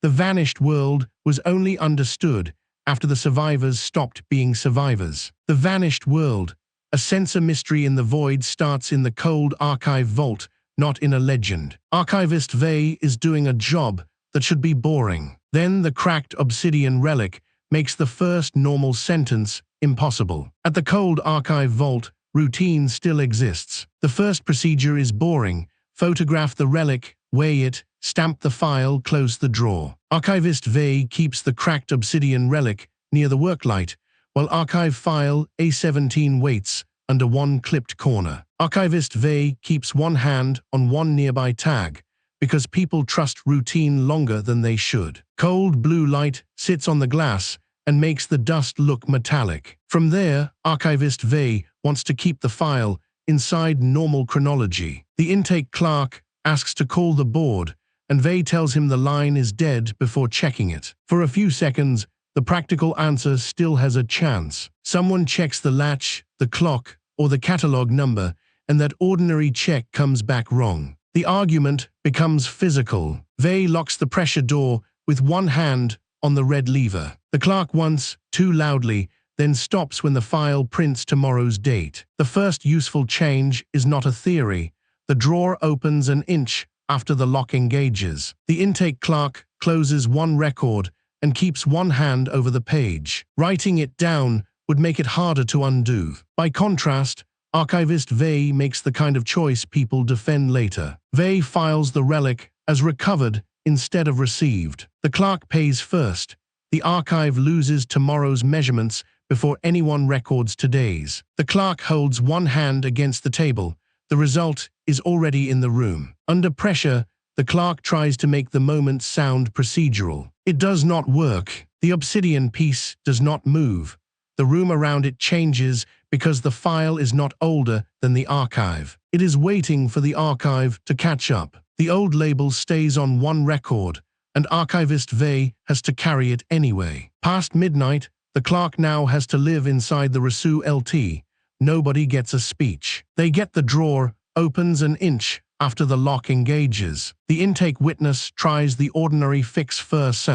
The vanished world was only understood after the survivors stopped being survivors. The vanished world, a sensor mystery in the void, starts in the cold archive vault, not in a legend. Archivist Vey is doing a job that should be boring. Then the cracked obsidian relic makes the first normal sentence impossible. At the cold archive vault, routine still exists. The first procedure is boring. Photograph the relic, weigh it, stamp the file, close the drawer. Archivist Vey keeps the cracked obsidian relic near the worklight, while archive file A17 waits under one clipped corner. Archivist Vey keeps one hand on one nearby tag, because people trust routine longer than they should. Cold blue light sits on the glass and makes the dust look metallic. From there, Archivist Vey wants to keep the file inside normal chronology. The intake clerk asks to call the board, and Vey tells him the line is dead before checking it. For a few seconds, the practical answer still has a chance. Someone checks the latch, the clock, or the catalog number, and that ordinary check comes back wrong. The argument becomes physical. Vey locks the pressure door with one hand on the red lever. The clerk once, too loudly, then stops when the file prints tomorrow's date. The first useful change is not a theory. The drawer opens an inch after the lock engages. The intake clerk closes one record and keeps one hand over the page. Writing it down would make it harder to undo. By contrast, Archivist Vey makes the kind of choice people defend later. Vey files the relic as recovered instead of received. The clerk pays first. The archive loses tomorrow's measurements before anyone records today's. The clerk holds one hand against the table. The result is already in the room. Under pressure, the clerk tries to make the moment sound procedural. It does not work. The obsidian piece does not move. The room around it changes because the file is not older than the archive. It is waiting for the archive to catch up. The old label stays on one record, and Archivist Vey has to carry it anyway. Past midnight, the clerk now has to live inside the Rasu LT. Nobody gets a speech. They get the drawer, opens an inch after the lock engages. The intake witness tries the ordinary fix first.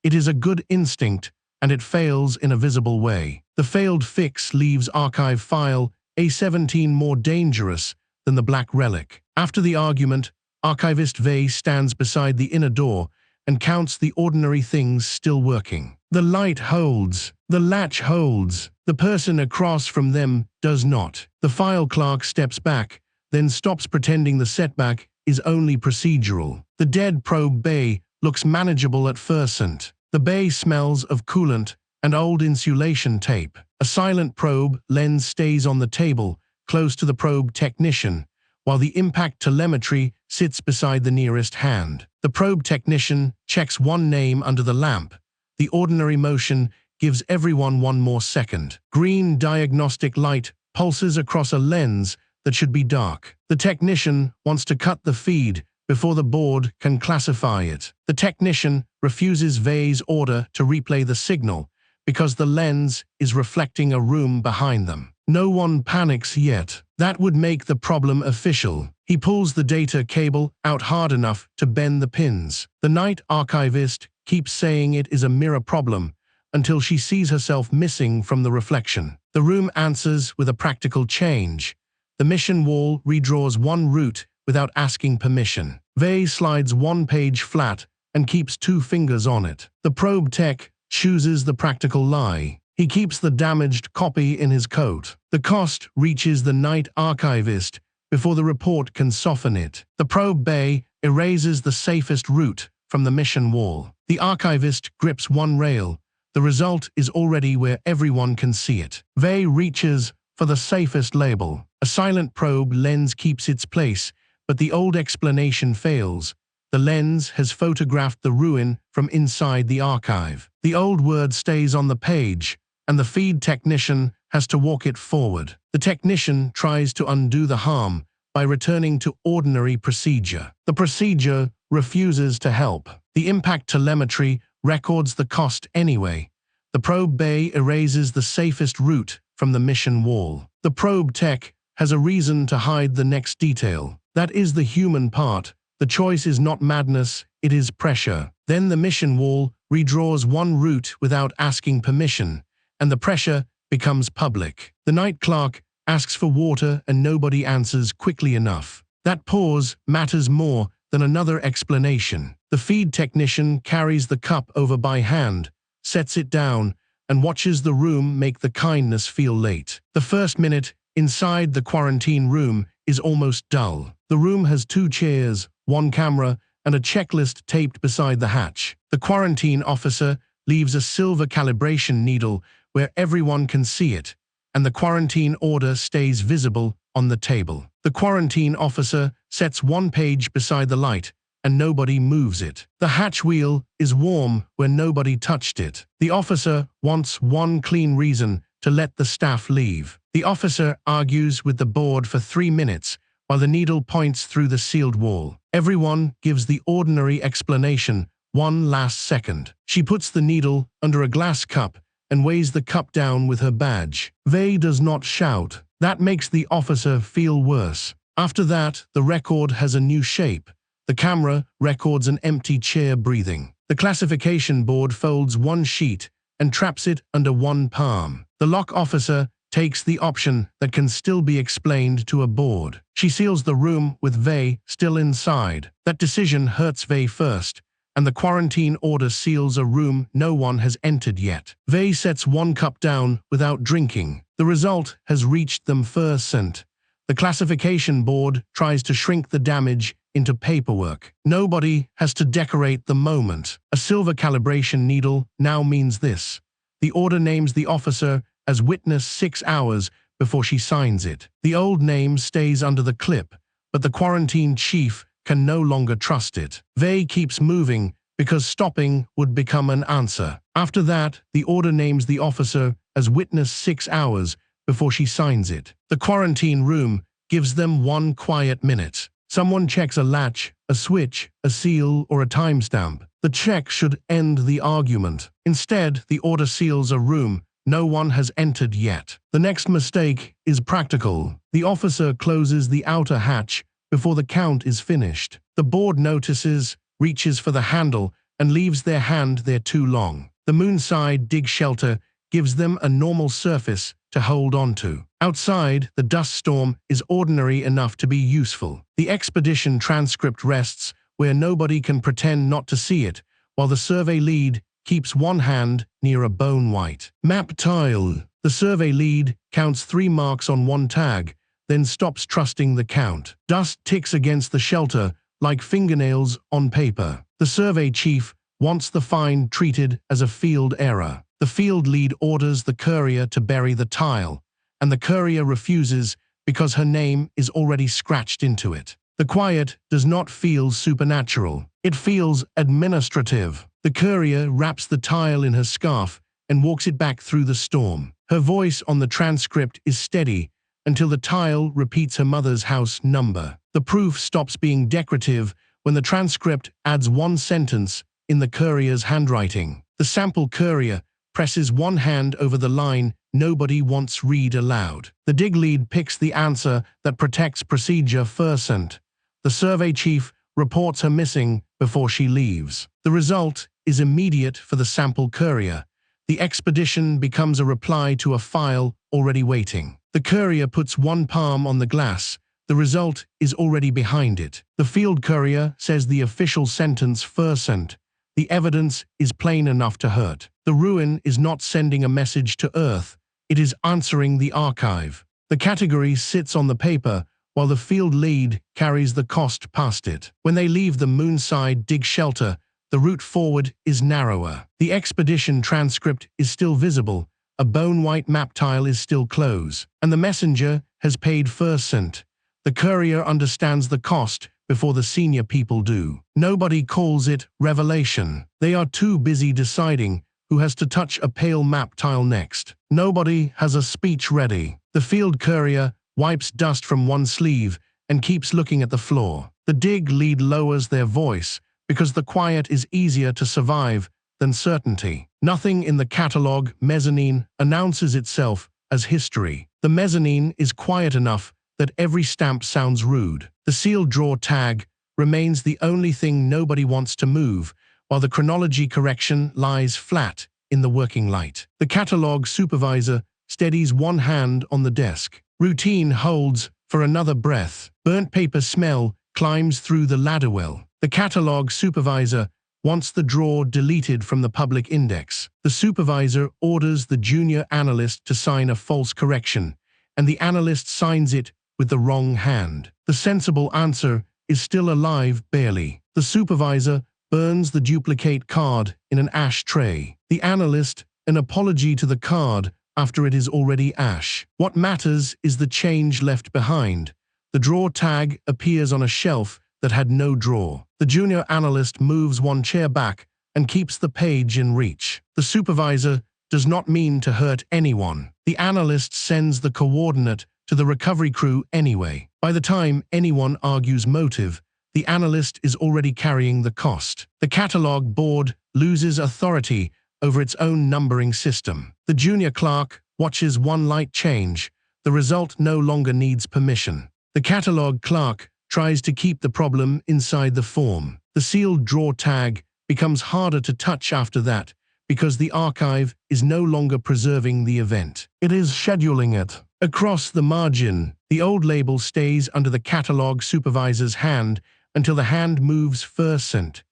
It is a good instinct, and it fails in a visible way. The failed fix leaves archive file A17 more dangerous than the black relic. After the argument, Archivist Vey stands beside the inner door and counts the ordinary things still working. The light holds. The latch holds. The person across from them does not. The file clerk steps back, then stops pretending the setback is only procedural. The dead probe bay looks manageable at first. The bay smells of coolant and old insulation tape. A silent probe lens stays on the table, close to the probe technician, while the impact telemetry sits beside the nearest hand. The probe technician checks one name under the lamp. The ordinary motion gives everyone one more second. Green diagnostic light pulses across a lens that should be dark. The technician wants to cut the feed before the board can classify it. The technician refuses Vey's order to replay the signal because the lens is reflecting a room behind them. No one panics yet. That would make the problem official. He pulls the data cable out hard enough to bend the pins. The night archivist keeps saying it is a mirror problem until she sees herself missing from the reflection. The room answers with a practical change. The mission wall redraws one route without asking permission. Vey slides one page flat and keeps two fingers on it. The probe tech chooses the practical lie. He keeps the damaged copy in his coat. The cost reaches the night archivist before the report can soften it. The probe bay erases the safest route from the mission wall. The archivist grips one rail. The result is already where everyone can see it. Vey reaches for the safest label. A silent probe lens keeps its place, but the old explanation fails. The lens has photographed the ruin from inside the archive. The old word stays on the page, and the feed technician has to walk it forward. The technician tries to undo the harm by returning to ordinary procedure. The procedure refuses to help. The impact telemetry records the cost anyway. The probe bay erases the safest route from the mission wall. The probe tech has a reason to hide the next detail. That is the human part. The choice is not madness, it is pressure. Then the mission wall redraws one route without asking permission, and the pressure becomes public. The night clerk asks for water and nobody answers quickly enough. That pause matters more than another explanation. The feed technician carries the cup over by hand, sets it down, and watches the room make the kindness feel late. The first minute inside the quarantine room is almost dull. The room has 2 chairs, 1 camera, and a checklist taped beside the hatch. The quarantine officer leaves a silver calibration needle where everyone can see it, and the quarantine order stays visible on the table. The quarantine officer sets 1 page beside the light, and nobody moves it. The hatch wheel is warm where nobody touched it. The officer wants 1 clean reason to let the staff leave. The officer argues with the board for 3 minutes while the needle points through the sealed wall. Everyone gives the ordinary explanation 1 last second. She puts the needle under a glass cup and weighs the cup down with her badge. Vey does not shout. That makes the officer feel worse. After that, the record has a new shape. The camera records an empty chair breathing. The classification board folds 1 sheet and traps it under 1 palm. The lock officer takes the option that can still be explained to a board. She seals the room with Vey still inside. That decision hurts Vey first, and the quarantine order seals a room no one has entered yet. Vey sets 1 cup down without drinking. The result has reached them first. The classification board tries to shrink the damage into paperwork. Nobody has to decorate the moment. A silver calibration needle now means this. The order names the officer as witness 6 hours before she signs it. The old name stays under the clip, but the quarantine chief can no longer trust it. Vey keeps moving because stopping would become an answer. After that, the order names the officer as witness 6 hours before she signs it. The quarantine room gives them 1 quiet minute. Someone checks a latch, a switch, a seal, or a timestamp. The check should end the argument. Instead, the order seals a room no one has entered yet. The next mistake is practical. The officer closes the outer hatch before the count is finished. The board notices, reaches for the handle, and leaves their hand there too long. The moonside dig shelter gives them a normal surface to hold onto. Outside, the dust storm is ordinary enough to be useful. The expedition transcript rests where nobody can pretend not to see it, while the survey lead keeps 1 hand near a bone white map tile. The survey lead counts 3 marks on 1 tag, then stops trusting the count. Dust ticks against the shelter like fingernails on paper. The survey chief wants the find treated as a field error. The field lead orders the courier to bury the tile, and the courier refuses because her name is already scratched into it. The quiet does not feel supernatural. It feels administrative. The courier wraps the tile in her scarf and walks it back through the storm. Her voice on the transcript is steady until the tile repeats her mother's house number. The proof stops being decorative when the transcript adds 1 sentence in the courier's handwriting. The sample courier presses 1 hand over the line nobody wants read aloud. The dig lead picks the answer that protects procedure first. The survey chief reports her missing before she leaves. The result is immediate for the sample courier. The expedition becomes a reply to a file already waiting. The courier puts 1 palm on the glass. The result is already behind it. The field courier says the official sentence first. The evidence is plain enough to hurt. The ruin is not sending a message to Earth. It is answering the archive. The category sits on the paper, while the field lead carries the cost past it. When they leave the moonside dig shelter, the route forward is narrower. The expedition transcript is still visible, a bone-white map tile is still close, and the messenger has paid first. The courier understands the cost before the senior people do. Nobody calls it revelation. They are too busy deciding who has to touch a pale map tile next. Nobody has a speech ready. The field courier wipes dust from 1 sleeve and keeps looking at the floor. The dig lead lowers their voice because the quiet is easier to survive than certainty. Nothing in the catalog mezzanine announces itself as history. The mezzanine is quiet enough that every stamp sounds rude. The sealed drawer tag remains the only thing nobody wants to move, while the chronology correction lies flat in the working light. The catalog supervisor steadies one hand on the desk. Routine holds for another breath. Burnt paper smell climbs through the ladder well. The catalog supervisor wants the drawer deleted from the public index. The supervisor orders the junior analyst to sign a false correction, and the analyst signs it with the wrong hand. The sensible answer is still alive barely. The supervisor burns the duplicate card in an ash tray. The analyst, an apology to the card after it is already ash. What matters is the change left behind. The drawer tag appears on a shelf that had no drawer. The junior analyst moves one chair back and keeps the page in reach. The supervisor does not mean to hurt anyone. The analyst sends the coordinate to the recovery crew anyway. By the time anyone argues motive, the analyst is already carrying the cost. The catalog board loses authority over its own numbering system. The junior clerk watches one light change. The result no longer needs permission. The catalog clerk tries to keep the problem inside the form. The sealed drawer tag becomes harder to touch after that because the archive is no longer preserving the event. It is scheduling it. Across the margin, the old label stays under the catalog supervisor's hand until the hand moves first.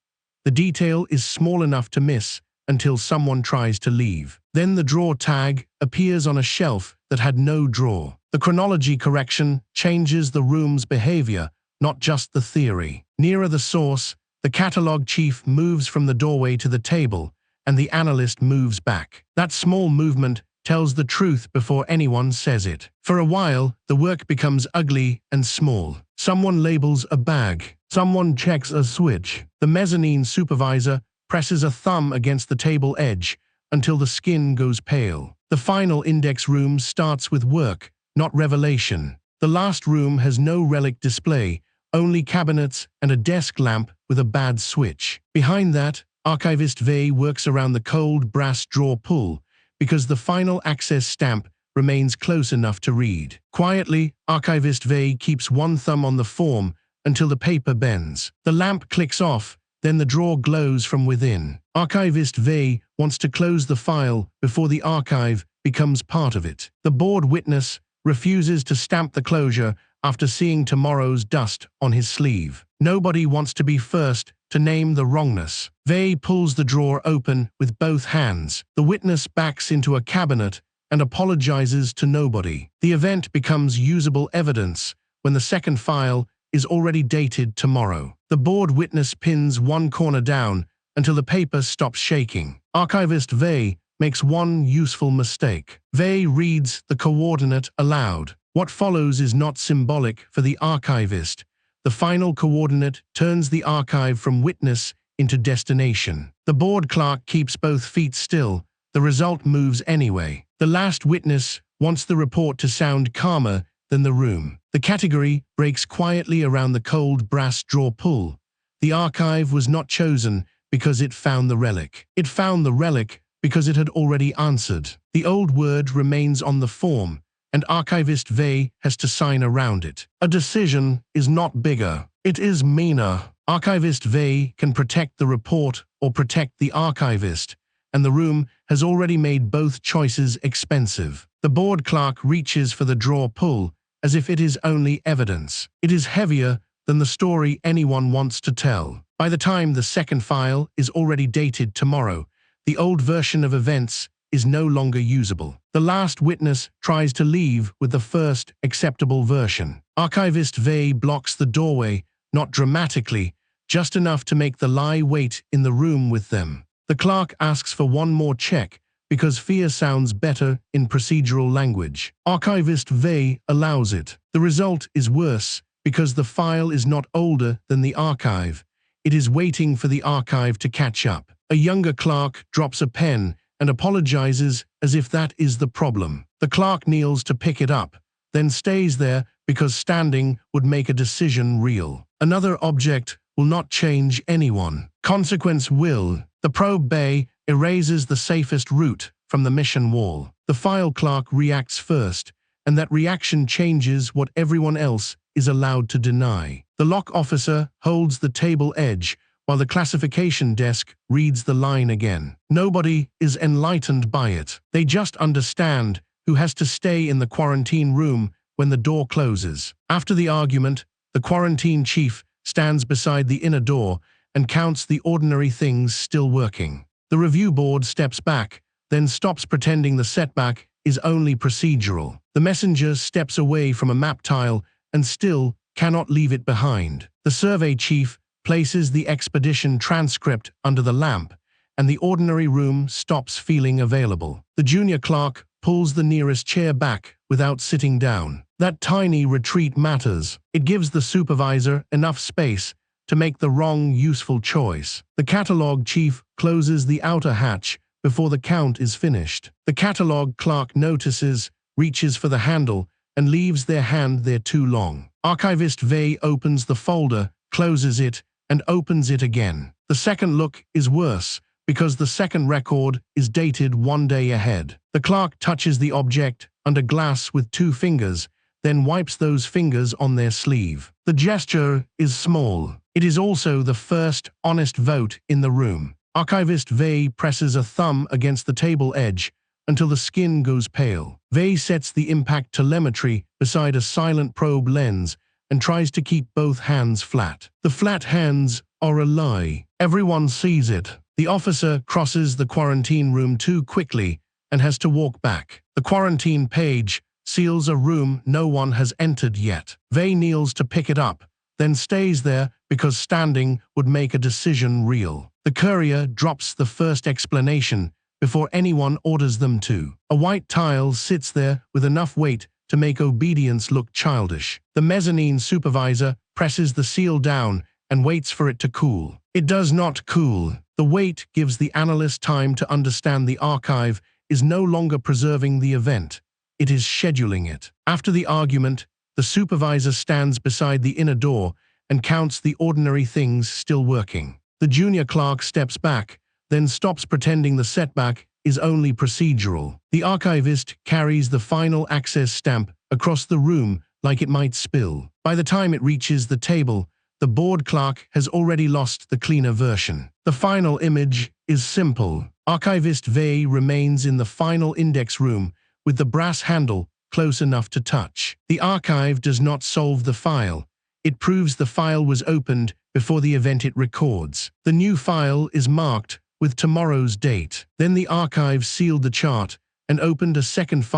The detail is small enough to miss until someone tries to leave. Then the drawer tag appears on a shelf that had no drawer. The chronology correction changes the room's behavior, not just the theory. Nearer the source, the catalog chief moves from the doorway to the table, and the analyst moves back. That small movement tells the truth before anyone says it. For a while, the work becomes ugly and small. Someone labels a bag. Someone checks a switch. The mezzanine supervisor presses a thumb against the table edge until the skin goes pale. The final index room starts with work, not revelation. The last room has no relic display, only cabinets and a desk lamp with a bad switch. Behind that, Archivist Vey works around the cold brass drawer pull because the final access stamp remains close enough to read. Quietly, Archivist Vey keeps one thumb on the form until the paper bends. The lamp clicks off, then the drawer glows from within. Archivist Vey wants to close the file before the archive becomes part of it. The board witness refuses to stamp the closure after seeing tomorrow's dust on his sleeve. Nobody wants to be first to name the wrongness. Vey pulls the drawer open with both hands. The witness backs into a cabinet and apologizes to nobody. The event becomes usable evidence when the second file is already dated tomorrow. The board witness pins one corner down until the paper stops shaking. Archivist Vey makes one useful mistake. Vey reads the coordinate aloud. What follows is not symbolic for the archivist. The final coordinate turns the archive from witness into destination. The board clerk keeps both feet still. The result moves anyway. The last witness wants the report to sound calmer than the room. The category breaks quietly around the cold brass drawer pull. The archive was not chosen because it found the relic. It found the relic because it had already answered. The old word remains on the form, and Archivist Vey has to sign around it. A decision is not bigger. It is meaner. Archivist Vey can protect the report or protect the archivist, and the room has already made both choices expensive. The board clerk reaches for the drawer pull as if it is only evidence. It is heavier than the story anyone wants to tell. By the time the second file is already dated tomorrow, the old version of events is no longer usable. The last witness tries to leave with the first acceptable version. Archivist Vey blocks the doorway, not dramatically, just enough to make the lie wait in the room with them. The clerk asks for one more check because fear sounds better in procedural language. Archivist Vey allows it. The result is worse because the file is not older than the archive. It is waiting for the archive to catch up. A younger clerk drops a pen and apologizes as if that is the problem. The clerk kneels to pick it up, then stays there because standing would make a decision real. Another object will not change anyone. Consequence will. The probe bay erases the safest route from the mission wall. The file clerk reacts first, and that reaction changes what everyone else is allowed to deny. The lock officer holds the table edge while the classification desk reads the line again. Nobody is enlightened by it. They just understand who has to stay in the quarantine room when the door closes. After the argument, the quarantine chief stands beside the inner door and counts the ordinary things still working. The review board steps back, then stops pretending the setback is only procedural. The messenger steps away from a map tile and still cannot leave it behind. The survey chief places the expedition transcript under the lamp, and the ordinary room stops feeling available. The junior clerk pulls the nearest chair back without sitting down. That tiny retreat matters. It gives the supervisor enough space to make the wrong useful choice. The catalog chief closes the outer hatch before the count is finished. The catalog clerk notices, reaches for the handle, and leaves their hand there too long. Archivist Vey opens the folder, closes it, and opens it again. The second look is worse, because the second record is dated 1 day ahead. The clerk touches the object under glass with 2 fingers, then wipes those fingers on their sleeve. The gesture is small. It is also the first honest vote in the room. Archivist Vey presses a thumb against the table edge until the skin goes pale. Vey sets the impact telemetry beside a silent probe lens and tries to keep both hands flat. The flat hands are a lie. Everyone sees it. The officer crosses the quarantine room too quickly and has to walk back. The quarantine page seals a room no one has entered yet. Vey kneels to pick it up, then stays there because standing would make a decision real. The courier drops the first explanation before anyone orders them to. A white tile sits there with enough weight to make obedience look childish. The mezzanine supervisor presses the seal down and waits for it to cool. It does not cool. The weight gives the analyst time to understand the archive is no longer preserving the event. It is scheduling it. After the argument, the supervisor stands beside the inner door and counts the ordinary things still working. The junior clerk steps back, then stops pretending the setback is only procedural. The archivist carries the final access stamp across the room like it might spill. By the time it reaches the table, the board clerk has already lost the cleaner version. The final image is simple. Archivist Vey remains in the final index room with the brass handle close enough to touch. The archive does not solve the file. It proves the file was opened before the event it records. The new file is marked with tomorrow's date. Then the archive sealed the chart and opened a second file.